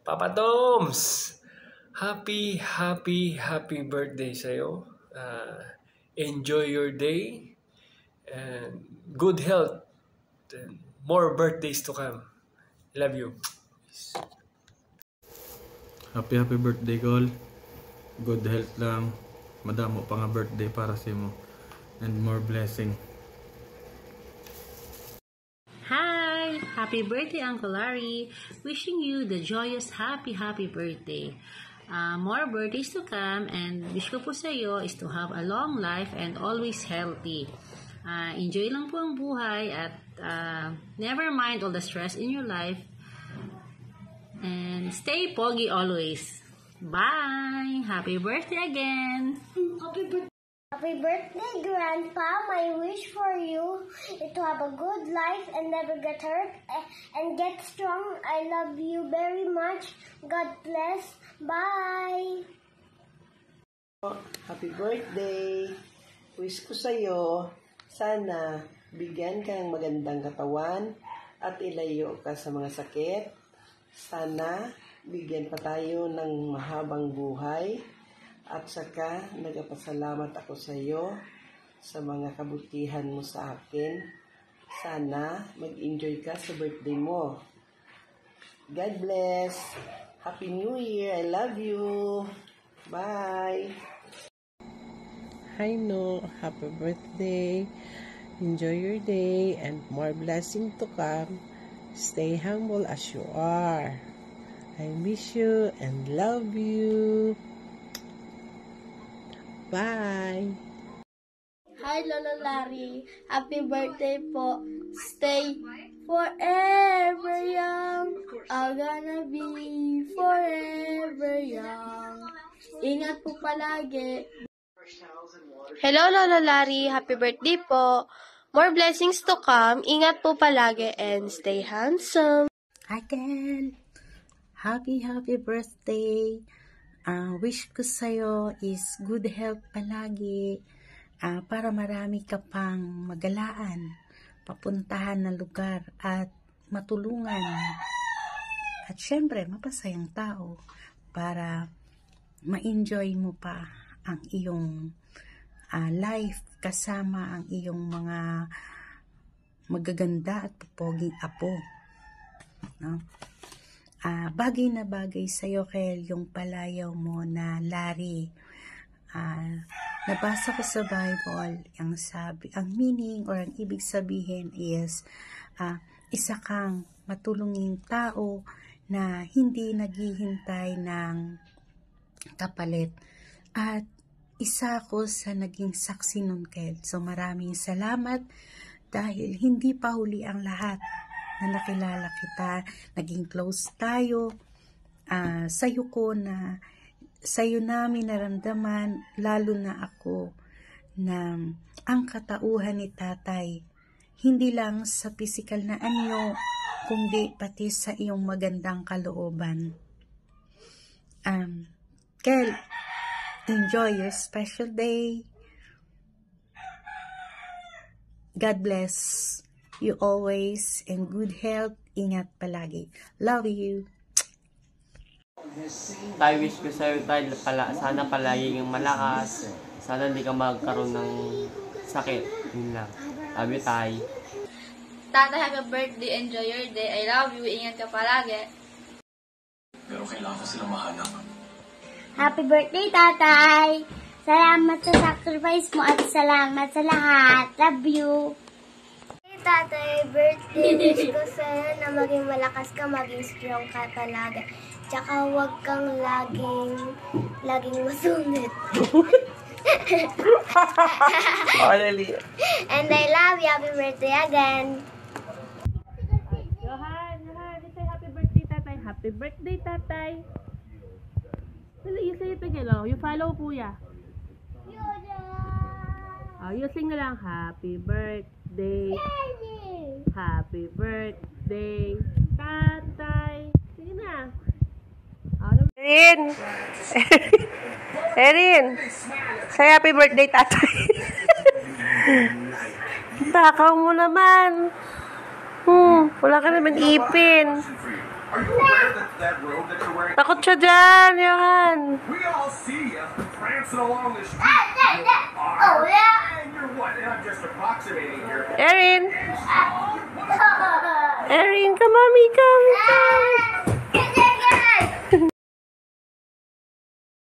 Papa Toms! Happy birthday sa'yo. Enjoy your day. And good health. And more birthdays to come. Love you. Happy birthday, Col. Good health lang. Madamo pa nga birthday para sa mo. And more blessing. Hi! Happy birthday, Uncle Larry. Wishing you the joyous, happy birthday. More birthdays to come, and wish ko po sa iyo is to have a long life and always healthy. Enjoy lang po ang buhay at never mind all the stress in your life. And stay pogi always. Bye! Happy birthday again! Happy birthday, Grandpa. My wish for you is to have a good life and never get hurt and get strong. I love you very much. God bless. Bye. Happy birthday. Wish ko sa'yo, sana bigyan ka ng magandang katawan at ilayo ka sa mga sakit. Sana bigyan pa tayo ng mahabang buhay. At saka, nagpasalamat ako sa iyo sa mga kabutihan mo sa akin. Sana mag-enjoy ka sa birthday mo. God bless. Happy New Year. I love you. Bye. Hi, No. Happy birthday. Enjoy your day and more blessing to come. Stay humble as you are. I miss you and love you. Bye! Hi, Lolo Larry. Happy birthday po. Stay forever young. I'm gonna be forever young. Ingat po palagi. Hello, Lolo Larry. Happy birthday po. More blessings to come. Ingat po palagi and stay handsome. Hi, Ken. Happy birthday. Wish ko sa'yo is good health palagi para marami ka pang magalaan, papuntahan na lugar at matulungan. At syempre, mapasayang tao para ma-enjoy mo pa ang iyong life kasama ang iyong mga magaganda at pupoging apo. No? Bagay na bagay sa'yo, Kel, yung palayaw mo na Larry. Nabasa ko sa Bible, ang meaning or ang ibig sabihin is, isa kang matulunging tao na hindi naghihintay ng kapalit. At isa ko sa naging saksi nun, Kel. So maraming salamat dahil hindi pa huli ang lahat na nakilala kita, naging close tayo, sa'yo namin naramdaman, lalo na ako, na ang katauhan ni tatay, hindi lang sa physical na anyo, kundi pati sa iyong magandang kalooban. Kel, enjoy your special day. God bless you always in good health. Ingat palagi. Love you. Tay, wish ko sa'yo, tay, sana palagi kang malakas. Sana hindi ka magkaroon ng sakit. Yun lang. Love you, tay. Tatay, happy birthday. Enjoy your day. I love you. Ingat ka palagi. Pero kailangan ko silang mahanap. Happy birthday, Tatay. Salamat sa sacrifice mo at salamat sa lahat. Love you. Tatay, birthday, wish ko sa'yo na maging malakas ka, maging strong ka palagi. Tsaka huwag kang laging masungit. And I love you. Happy birthday again. Johan, say happy birthday, Tatay. Happy birthday, Tatay. You say it again, you follow po ya. You sing na lang, happy birthday. Happy birthday, Tatay. Sige na. Erin, say happy birthday, Tatay. Takaw mo naman. Wala ka naman ipin. wearing... Takot siya dyan, Johan. We all see you prancing along the street. Oh, yeah. And you're what? And I'm just approximating here. Erin! Erin, come mommy, come!